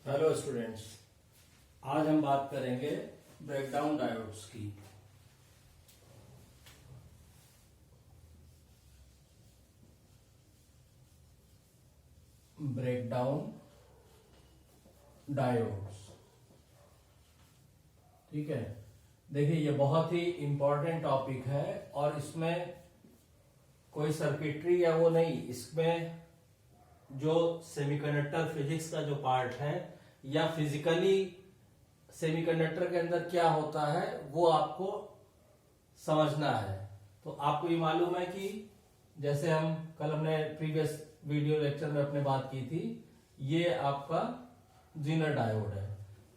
Hello students, आज हम बात करेंगे ब्रेकडाउन डायोड्स की। ब्रेकडाउन डायोड्स, ठीक है। देखिए, ये बहुत ही इंपॉर्टेंट टॉपिक है और इसमें कोई सर्किटरी या वो नहीं, इसमें जो सेमीकंडक्टर फिजिक्स का जो पार्ट है या फिजिकली सेमीकंडक्टर के अंदर क्या होता है वो आपको समझना है। तो आपको ये मालूम है कि जैसे हमने प्रीवियस वीडियो लेक्चर में अपने बात की थी, ये आपका जीनर डायोड है,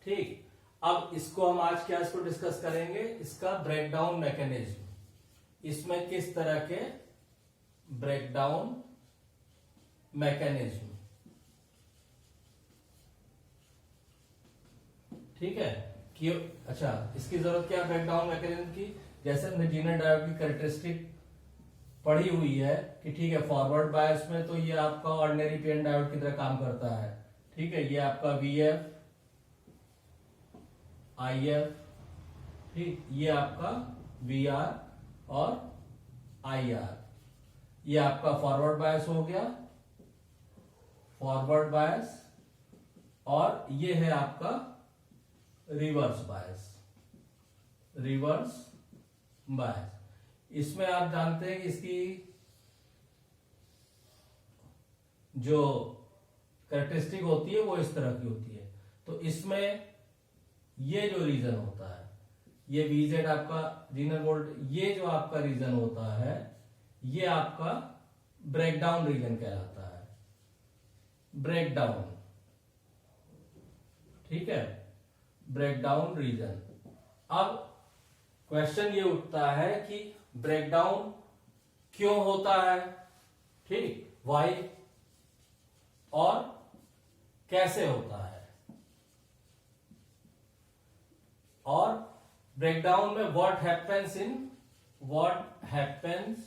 ठीक। अब इसको हम आज क्या इसको डिस्कस करेंगे, इसका ब्रेकडाउन मैकेनिज्म, इसमें किस तरह के ब्रेकडाउन मैकेनिज्म, ठीक है। कि अच्छा, इसकी जरूरत क्या है ब्रेकडाउन मैकेनिज्म की। जैसे हमने जीनर डायोड की कैरेक्टरिस्टिक पढ़ी हुई है कि ठीक है, फॉरवर्ड बायस में तो ये आपका ऑर्डिनरी पीएन डायोड की तरह काम करता है, ठीक है। ये आपका वीएफ, आईएफ, ठीक, ये आपका वीआर और आईआर, ये आपका फॉरवर्ड बायस हो गया, फॉरवर्ड बायस, और ये है आपका रिवर्स बायस, रिवर्स बायस। इसमें आप जानते हैं कि इसकी जो कैरेक्टरिस्टिक होती है वो इस तरह की होती है। तो इसमें ये जो रीजन होता है, ये वीजेड आपका जीनर वोल्ट, ये जो आपका रीजन होता है ये आपका ब्रेकडाउन रीजन कहलाता है, ब्रेकडाउन, ठीक है, ब्रेकडाउन रीजन। अब क्वेश्चन ये उठता है कि ब्रेकडाउन क्यों होता है, ठीक, व्हाई, और कैसे होता है, और ब्रेकडाउन में व्हाट हैपेंस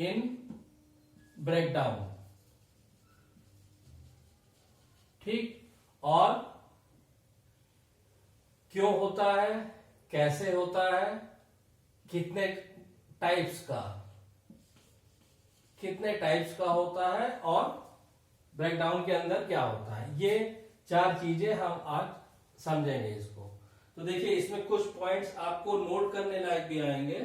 इन ब्रेकडाउन, ठीक, और क्यों होता है, कैसे होता है, कितने टाइप्स का होता है, और ब्रेकडाउन के अंदर क्या होता है। ये चार चीजें हम आज समझेंगे इसको। तो देखिए, इसमें कुछ पॉइंट्स आपको नोट करने लायक भी आएंगे,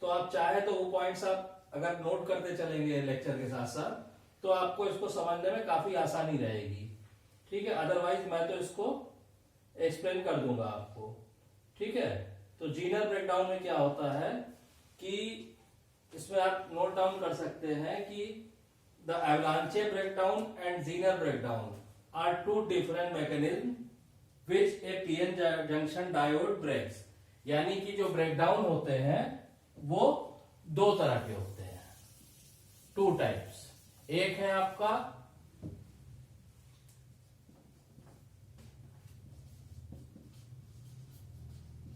तो आप चाहे तो वो पॉइंट्स आप अगर नोट करते चलेंगे लेक्चर के साथ साथ तो आपको इसको समझने में काफी आसानी रहेगी, ठीक है। अदरवाइज मैं तो इसको एक्सप्लेन कर दूंगा आपको, ठीक है। तो जीनर ब्रेकडाउन में क्या होता है कि इसमें आप नोट डाउन कर सकते हैं कि the avalanche breakdown and Zener breakdown are two different mechanism which a PN junction diode breaks. यानी कि जो ब्रेकडाउन होते हैं वो दो तरह के होते हैं, टू टाइप्स। एक है आपका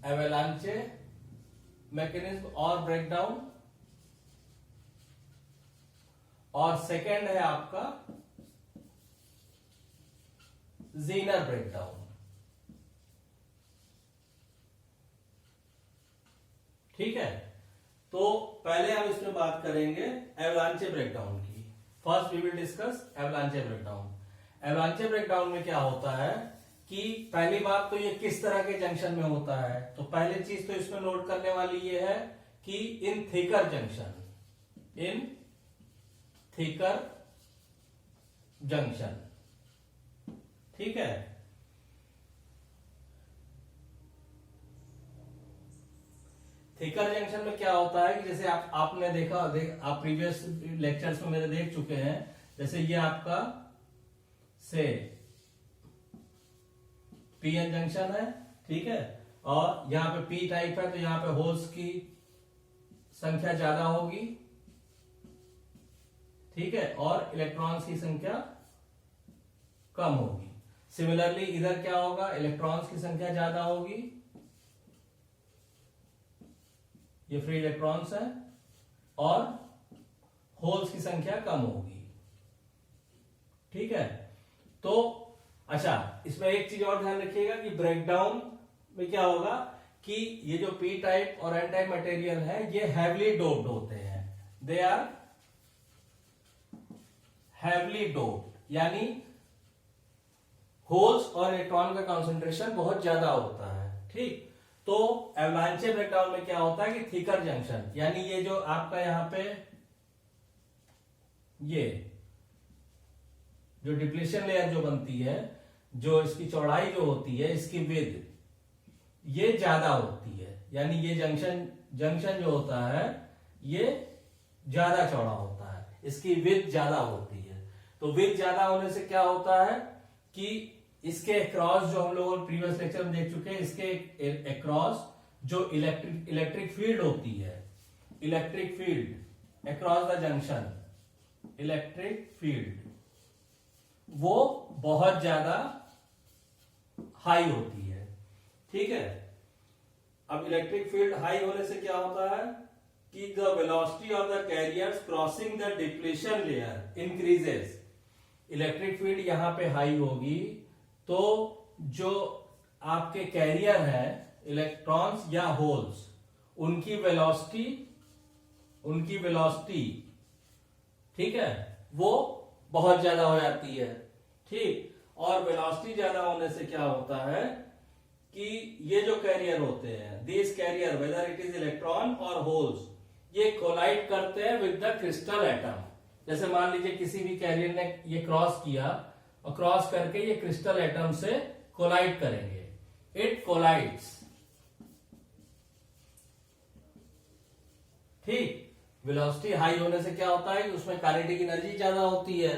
एवलांचे मैकेनिज्म और ब्रेकडाउन, और सेकेंड है आपका जीनर ब्रेकडाउन, ठीक है। तो पहले हम इसमें बात करेंगे एवलांचे ब्रेकडाउन की। First we will discuss avalanche breakdown. Avalanche breakdown में क्या होता है कि पहली बात तो ये किस तरह के जंक्शन में होता है। तो पहली चीज तो इसमें नोट करने वाली ये है कि इन थिकर जंक्शन, ठीक है। थिकर जंक्शन में क्या होता है कि जैसे आपने आप प्रीवियस लेक्चर्स में मेरे देख चुके हैं। जैसे ये आपका से पीएन जंक्शन है, ठीक है, और यहां पे पी टाइप है, तो यहां पे होल्स की संख्या ज्यादा होगी, ठीक है, और इलेक्ट्रॉन्स की संख्या कम होगी। सिमिलरली इधर क्या होगा, इलेक्ट्रॉन्स की संख्या ज्यादा होगी, ये फ्री इलेक्ट्रॉन्स है, और होल्स की संख्या कम होगी, ठीक है। तो अच्छा, इसमें एक चीज और ध्यान रखिएगा कि ब्रेकडाउन में क्या होगा कि ये जो पी टाइप और एन टाइप मटेरियल है ये हैवली डोप्ड होते हैं, दे आर हैवली डोप्ड, यानी होल्स और इलेक्ट्रॉन का कंसंट्रेशन बहुत ज्यादा होता है। ठीक, तो एवलांचे ब्रेकडाउन में क्या होता है कि थिकर जंक्शन, यानी ये जो आपका यहां पे ये जो डिप्लीशन लेयर जो बनती है, जो इसकी चौड़ाई जो होती है, इसकी विड्थ ये ज्यादा होती है, यानी ये जंक्शन जो होता है ये ज्यादा चौड़ा होता है, इसकी विड्थ ज्यादा होती है। तो विड्थ ज्यादा होने से क्या होता है कि इसके अक्रॉस, जो हम लोग प्रीवियस लेक्चर में देख चुके हैं, इसके अक्रॉस जो इलेक्ट्रिक फील्ड होती है, electric field across the junction, electric field वो बहुत ज्यादा हाई होती है। ठीक है, अब इलेक्ट्रिक फील्ड हाई होने से क्या होता है कि the velocity of the carriers crossing the depletion layer increases. Electric field यहां पे हाई होगी तो जो आपके कैरियर है, इलेक्ट्रॉन्स या होल्स, उनकी वेलोसिटी ठीक है वो बहुत ज्यादा हो जाती है। ठीक, और वेलोसिटी ज्यादा होने से क्या होता है कि ये जो कैरियर होते हैं, this carrier whether it is electron और होल्स, ये कोलाइड करते हैं विद द क्रिस्टल एटम। जैसे मान लीजिए किसी भी कैरियर ने ये क्रॉस किया और क्रॉस करके ये क्रिस्टल एटम से कोलाइड करेंगे, इट कोलाइड्स। ठीक, वेलोसिटी हाई होने से क्या होता है कि उसमें काइनेटिक एनर्जी ज्यादा होती है।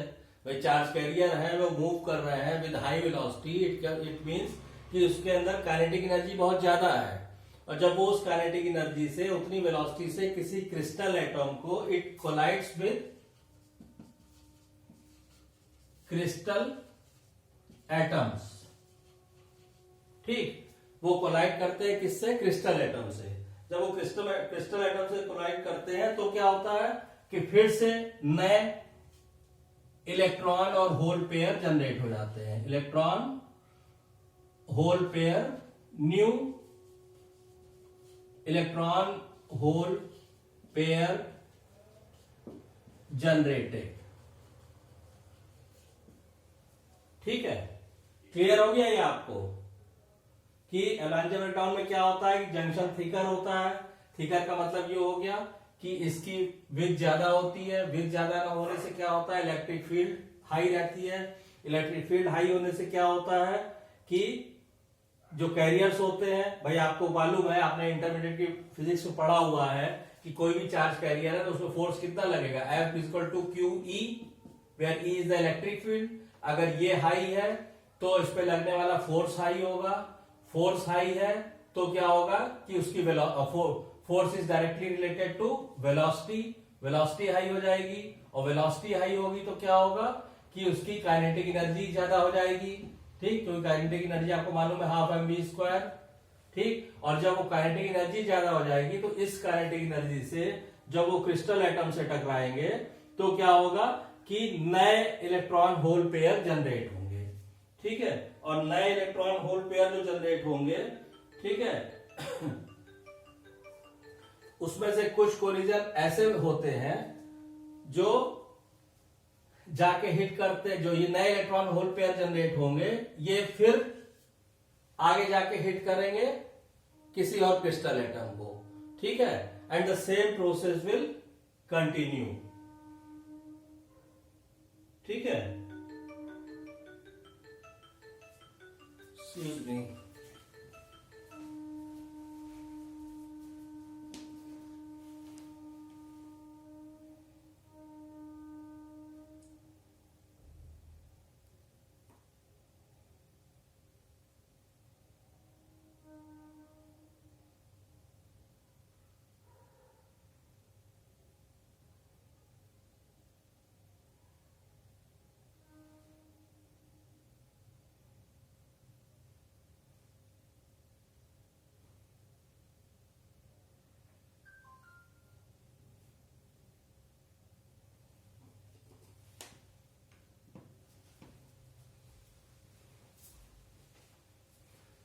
भाई चार्ज कैरियर है, वो मूव कर रहे हैं with high velocity, it means कि उसके अंदर काइनेटिक एनर्जी बहुत ज्यादा है, और जब वो उस काइनेटिक एनर्जी से, उतनी वेलोसिटी से किसी क्रिस्टल एटम को it collides with crystal atoms. ठीक, वो कोलाइड करते हैं किससे? क्रिस्टल एटम से। जब वो क्रिस्टल एटम से कोलाइड करते हैं तो क्या होता है कि फिर से नए इलेक्ट्रॉन और होल पेयर जनरेट हो जाते हैं, electron hole pair, new electron hole pair generated. ठीक है, क्लियर हो गया ये आपको कि एवलांचे ब्रेकडाउन में क्या होता है कि जंक्शन थिकर होता है। थिकर का मतलब ये हो गया कि इसकी विड्थ ज्यादा होती है, विड्थ ज्यादा होने से क्या होता है, इलेक्ट्रिक फील्ड हाई रहती है। इलेक्ट्रिक फील्ड हाई होने से क्या होता है कि जो कैरियर्स होते हैं, भाई आपको मालूम है, आपने इंटरमीडिएट की फिजिक्स में पढ़ा हुआ है कि कोई भी चार्ज कैरियर है तो उसमें फोर्स कितना लगेगा, F equal to Q E, where E is the electric field. अगर ये हाई है तो इस पे लगने वाला फोर्स हाई होगा, फोर्स हाई है तो क्या होगा कि उसकी force is directly related to velocity, velocity high हो जाएगी, और वेलोसिटी हाई होगी तो क्या होगा कि उसकी काइनेटिक एनर्जी ज्यादा हो जाएगी। ठीक, क्योंकि काइनेटिक एनर्जी आपको मालूम है हाफ mv²। ठीक, और जब वो काइनेटिक एनर्जी ज्यादा हो जाएगी तो इस काइनेटिक एनर्जी से जब वो क्रिस्टल एटम से टकराएंगे तो क्या होगा कि नए इलेक्ट्रॉन होल पेयर जनरेट होंगे। ठीक है, और नए इलेक्ट्रॉन होल पेयर जो जनरेट होंगे, ठीक है, उसमें से कुछ कोलिजन ऐसे होते हैं जो जाके हिट करते, जो ये नए इलेक्ट्रॉन होल पेयर जनरेट होंगे, ये फिर आगे जाके हिट करेंगे किसी और क्रिस्टल एटम को। ठीक है, and the same process will continue. ठीक है, एक्सक्यूज मी।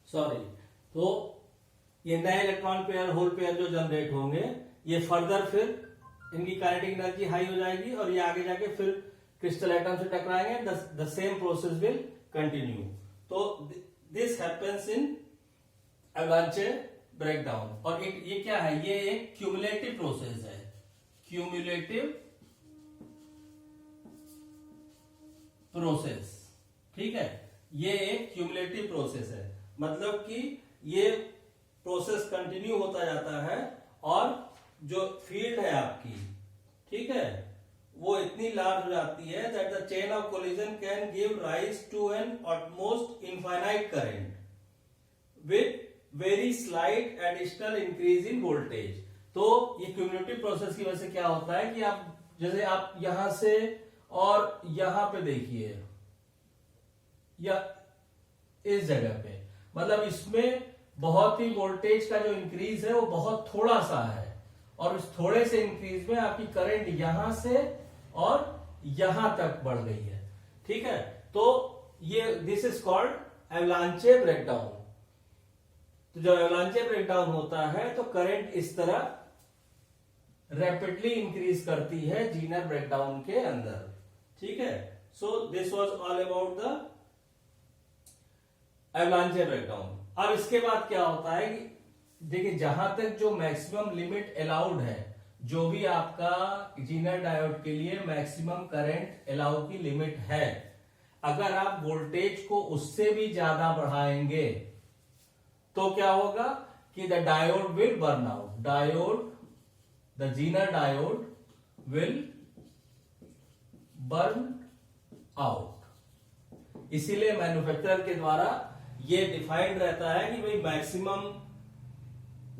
सॉरी, तो ये नए इलेक्ट्रॉन पेयर होल पेयर जो जनरेट होंगे, ये फर्दर फिर इनकी काइनेटिक एनर्जी हाई हो जाएगी और ये आगे जाके फिर क्रिस्टल एटम से टकराएंगे, the same process will continue. तो this happens in avalanche breakdown. और ये क्या है, ये एक क्यूमुलेटिव प्रोसेस है, क्यूमुलेटिव प्रोसेस, ठीक है। ये एक क्यूमुलेटिव प्रोसेस है, मतलब कि ये प्रोसेस कंटिन्यू होता जाता है और जो फील्ड है आपकी, ठीक है, वो इतनी लार्ज हो जाती है that the chain of collision can give rise to an almost infinite current with very slight additional increase in voltage. तो ये क्यूमुलेटिव प्रोसेस की वजह से क्या होता है कि आप जैसे आप यहां से और यहां पे देखिए, या इस जगह पे, मतलब इसमें बहुत ही वोल्टेज का जो इंक्रीज है वो बहुत थोड़ा सा है, और इस थोड़े से इंक्रीज में आपकी करंट यहां से और यहां तक बढ़ गई है, ठीक है। तो ये दिस इज कॉल्ड एवलांचे ब्रेकडाउन। तो जब एवलांचे ब्रेकडाउन होता है तो करंट इस तरह रैपिडली इंक्रीज करती है जीनर ब्रेकडाउन के अंदर, ठीक है। So this was all about the avalanche breakdown. अब इसके बाद क्या होता है कि देखिए, जहां तक जो मैक्सिमम लिमिट अलाउड है, जो भी आपका जीनर डायोड के लिए मैक्सिमम करंट अलाउ की लिमिट है, अगर आप वोल्टेज को उससे भी ज्यादा बढ़ाएंगे तो क्या होगा कि the diode will burn out, the Zener diode will burn out. इसीलिए मैन्युफैक्चरर के द्वारा ये डिफाइंड रहता है कि भाई मैक्सिमम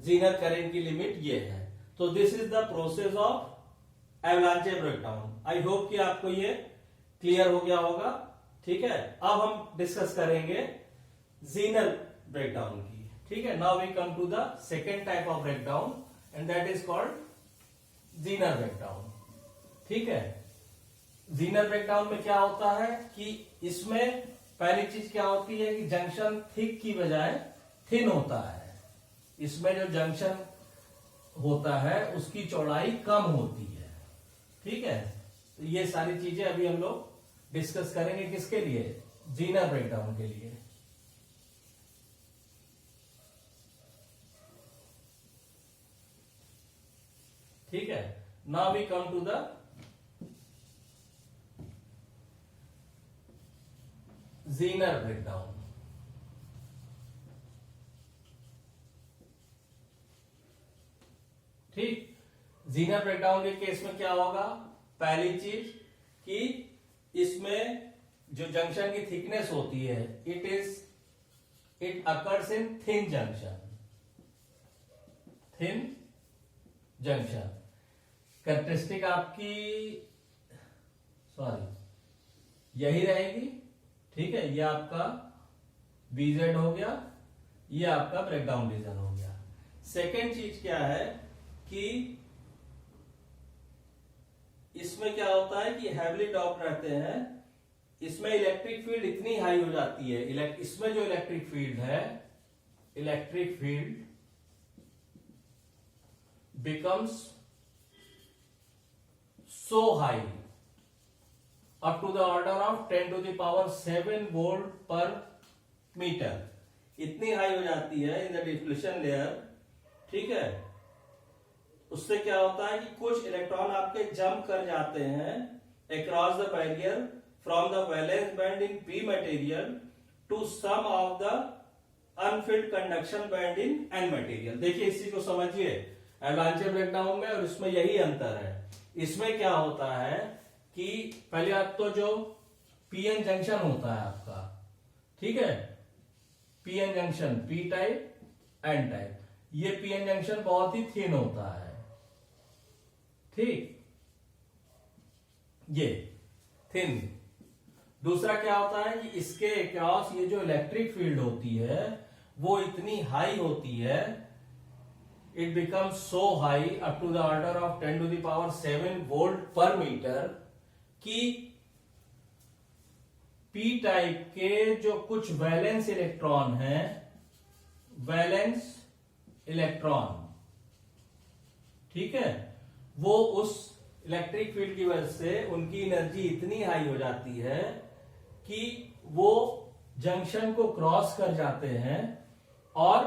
जीनर करंट की लिमिट ये है। तो this is the process of एवलांचे breakdown. I hope कि आपको ये क्लियर हो गया होगा, ठीक है। अब हम डिस्कस करेंगे जीनर ब्रेकडाउन की, ठीक है। Now we come to the second type of breakdown and that is called Zener breakdown, ठीक है। जीनर ब्रेकडाउन में क्या होता है कि इसमें पहली चीज क्या होती है कि जंक्शन थिक की बजाय थिन होता है। इसमें जो जंक्शन होता है उसकी चौड़ाई कम होती है, ठीक है। तो ये सारी चीजें अभी हम लोग डिस्कस करेंगे, किसके लिए, जीनर ब्रेकडाउन के लिए। ठीक है। Now we come to the Zener breakdown. ठीक, जीनर ब्रेकडाउन के केस में क्या होगा, पहली चीज कि इसमें जो जंक्शन की थिकनेस होती है, it occurs in thin junction. Characteristic आपकी यही रहेगी, ठीक है। ये आपका बीजेड हो गया, ये आपका ब्रेकडाउन रीजन हो गया। सेकेंड चीज क्या है कि इसमें क्या होता है कि हैवीली डॉप्ड रहते हैं, इसमें इलेक्ट्रिक फील्ड इतनी हाई हो जाती है, इसमें जो इलेक्ट्रिक फील्ड है, electric field becomes so high up to the order of 10 to the power 7 volt per meter। इतनी हाई हो जाती है इन द डिफ्यूजन लेयर, ठीक है। उससे क्या होता है कि कुछ इलेक्ट्रॉन आपके जंप कर जाते हैं across the barrier from the valence band in P material to some of the unfilled conduction band in N material. देखिए इस चीज को समझिए, एवलांचे ब्रेकडाउन में और इसमें यही अंतर है। इसमें क्या होता है कि पहले आप तो जो पीएन जंक्शन होता है आपका, ठीक है, PN junction, P type, N type, ये पीएन जंक्शन बहुत ही थिन होता है, ठीक, ये थिन। दूसरा क्या होता है कि इसके अक्रॉस ये जो इलेक्ट्रिक फील्ड होती है वो इतनी हाई होती है, it becomes so high up to the order of 10 to the power 7 volt per metre, कि पी टाइप के जो कुछ वैलेंस इलेक्ट्रॉन हैं वैलेंस इलेक्ट्रॉन, ठीक है, वो उस इलेक्ट्रिक फील्ड की वजह से उनकी एनर्जी इतनी हाई हो जाती है कि वो जंक्शन को क्रॉस कर जाते हैं और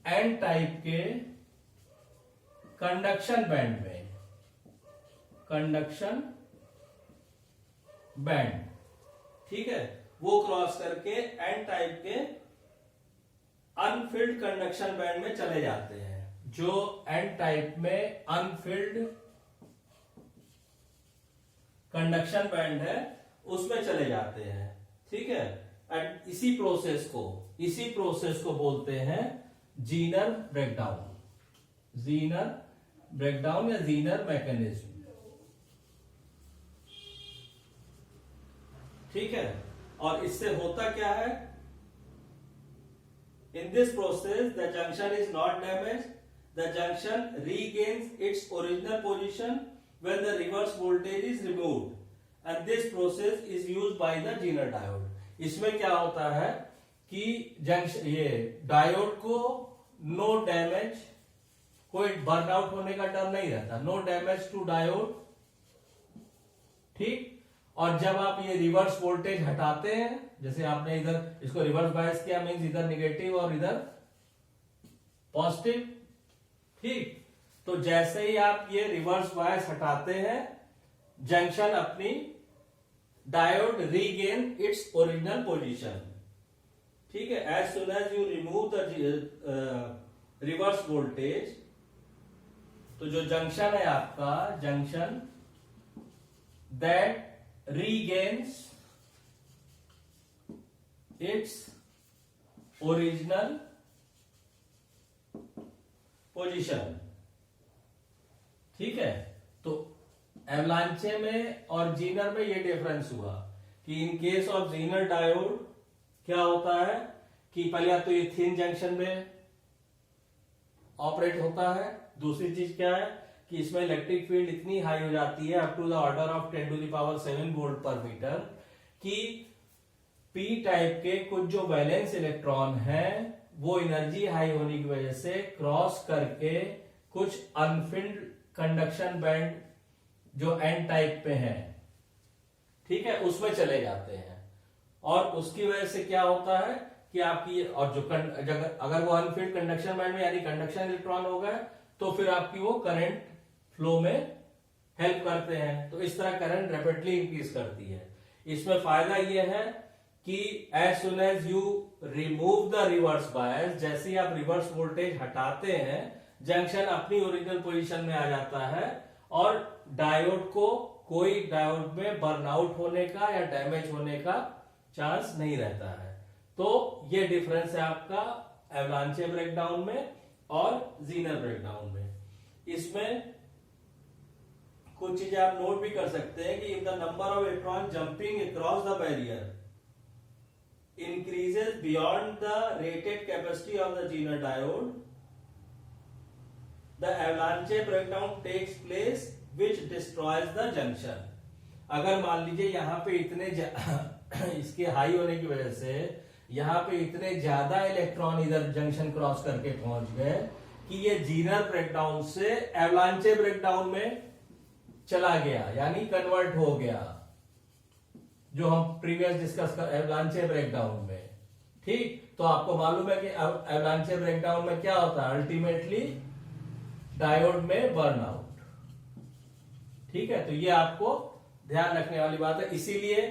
एन टाइप के कंडक्शन बैंड में, कंडक्शन बैंड, ठीक है, वो क्रॉस करके एन टाइप के अनफिल्ड कंडक्शन बैंड में चले जाते हैं। जो एन टाइप में अनफिल्ड कंडक्शन बैंड है उसमें चले जाते हैं, ठीक है। एंड इसी प्रोसेस को बोलते हैं जीनर ब्रेकडाउन, जीनर ब्रेकडाउन या जीनर मैकेनिज्म, ठीक है। और इससे होता क्या है, in this process the junction is not damage, the junction regains its original position when the reverse voltage is removed and this process is used by the Zener diode। इसमें क्या होता है कि जंक्शन, ये डायोड को no damage, कोई burnout होने का डर नहीं रहता, नो डैमेज टू डायोड, ठीक। और जब आप ये रिवर्स वोल्टेज हटाते हैं, जैसे आपने इधर इसको रिवर्स बायस किया, मीन्स इधर निगेटिव और इधर पॉजिटिव, ठीक। तो जैसे ही आप ये रिवर्स बायस हटाते हैं, जंक्शन अपनी diode regain its original position, ठीक है। As soon as you remove the reverse voltage, तो जो जंक्शन है आपका, junction that regains its original position, ठीक है। तो एवलांचे में और जीनर में ये डिफरेंस हुआ कि in case of Zener diode क्या होता है कि पहले तो ये थिन जंक्शन में ऑपरेट होता है, दूसरी चीज क्या है कि इसमें इलेक्ट्रिक फील्ड इतनी हाई हो जाती है up to the order of 10⁻7 volt per metre कि पी टाइप के कुछ जो वैलेंस इलेक्ट्रॉन है वो एनर्जी हाई होने की वजह से क्रॉस करके कुछ अनफिल्ड कंडक्शन बैंड जो एन टाइप पे है, ठीक है, उसमें चले जाते हैं। और उसकी वजह से क्या होता है कि आपकी, और जो अगर वो अनफिल्ड कंडक्शन बैंड में यानी कंडक्शन इलेक्ट्रॉन हो गए तो फिर आपकी वो करंट फ्लो में हेल्प करते हैं। तो इस तरह करंट रैपिडली इंक्रीज करती है। इसमें फायदा ये है कि as soon as you remove the reverse bias, जैसे ही आप रिवर्स वोल्टेज हटाते हैं, जंक्शन अपनी ओरिजिनल पोजीशन में आ जाता है और डायोड को कोई डायोड में बर्नआउट होने का या डैमेज होने का चांस नहीं रहता है। तो ये डिफरेंस है आपका एवलांचे ब्रेकडाउन में और जीनर ब्रेकडाउन में। इसमें कुछ चीजें आप नोट भी कर सकते हैं कि if the number of electron jumping across the barrier increases beyond the rated capacity of the Zener diode, the avalanche breakdown takes place which destroys the junction। अगर मान लीजिए यहाँ पे इतने इसके हाई होने की वजह से यहाँ पे इतने ज्यादा इलेक्ट्रॉन इधर जंक्शन क्रॉस करके पहुंच गए कि ये जीनर ब्रेकडाउन से एवलांचे ब्रेकडाउन में चला गया, यानी कन्वर्ट हो गया, जो हम प्रीवियस डिस्कस कर एवलांचे ब्रेकडाउन में, ठीक। तो आपको मालूम है कि एवलांचे ब्रेकडाउन में क्या होता है, अल्टीमेटली डायोड में बर्नआउट, ठीक है। तो ये आपको ध्यान रखने वाली बात है। इसीलिए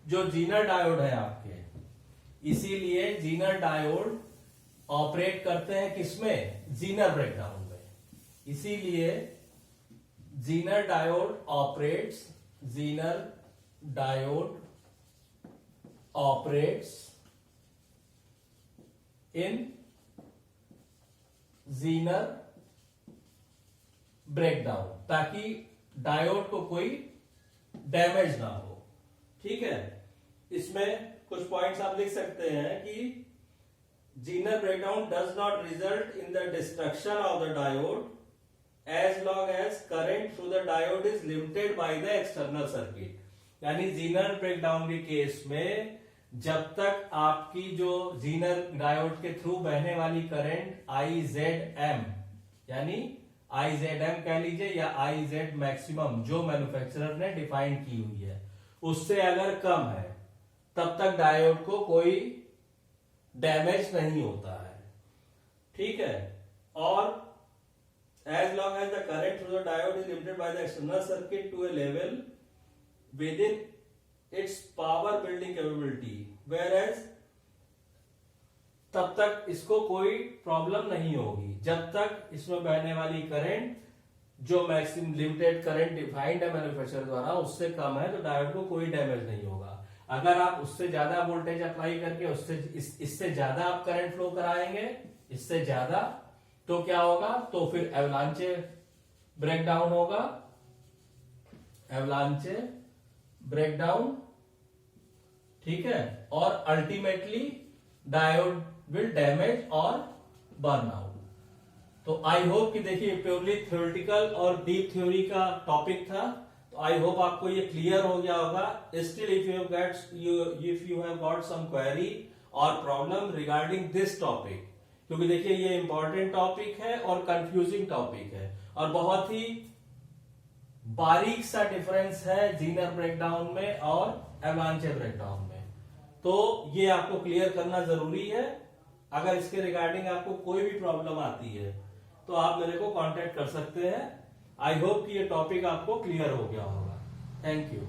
जो जीनर डायोड है आपके, इसीलिए जीनर डायोड ऑपरेट करते हैं किसमें, जीनर ब्रेकडाउन में। इसीलिए Zener diode operates, Zener diode operates in Zener breakdown, ताकि डायोड को कोई डैमेज ना हो, ठीक है। इसमें कुछ पॉइंट्स आप लिख सकते हैं कि Zener breakdown does not result in the destruction of the diode as long as current through the diode is limited by the external circuit. यानी जीनर ब्रेकडाउन के केस में जब तक आपकी जो जीनर डायोड के थ्रू बहने वाली करंट IZM यानी IZM कह लीजिए या IZ मैक्सिमम जो मैन्युफैक्चरर ने डिफाइन की हुई है उससे अगर कम है तब तक डायोड को कोई डैमेज नहीं होता है। ठीक है, और as long as the current through the diode is limited by the external circuit to a level within its power building capability, whereas तब तक इसको कोई प्रॉब्लम नहीं होगी जब तक इसमें बहने वाली करंट जो मैक्सिमम लिमिटेड करंट डिफाइंड है मैन्युफैक्चरर द्वारा उससे कम है तो डायोड को कोई डैमेज नहीं होगा। अगर आप उससे ज्यादा वोल्टेज अप्लाई करके इससे ज्यादा आप करंट फ्लो कराएंगे इससे ज्यादा तो क्या होगा, तो फिर एवलांचे ब्रेकडाउन होगा, एवलांचे ब्रेकडाउन। ठीक है, और अल्टीमेटली डायोड विल डैमेज और बर्न आउट। तो आई होप कि देखिए प्योरली थ्योरेटिकल और डीप थ्योरी का टॉपिक था, तो आई होप आपको ये क्लियर हो गया होगा। Still if you have got some query और प्रॉब्लम रिगार्डिंग दिस टॉपिक, क्योंकि देखिए ये इंपॉर्टेंट टॉपिक है और कंफ्यूजिंग टॉपिक है और बहुत ही बारीक सा डिफरेंस है जीनर ब्रेकडाउन में और एवलांचे ब्रेकडाउन में, तो ये आपको क्लियर करना जरूरी है। अगर इसके रिगार्डिंग आपको कोई भी प्रॉब्लम आती है तो आप मेरे को कांटेक्ट कर सकते हैं। आई होप कि ये टॉपिक आपको क्लियर हो गया होगा। Thank you.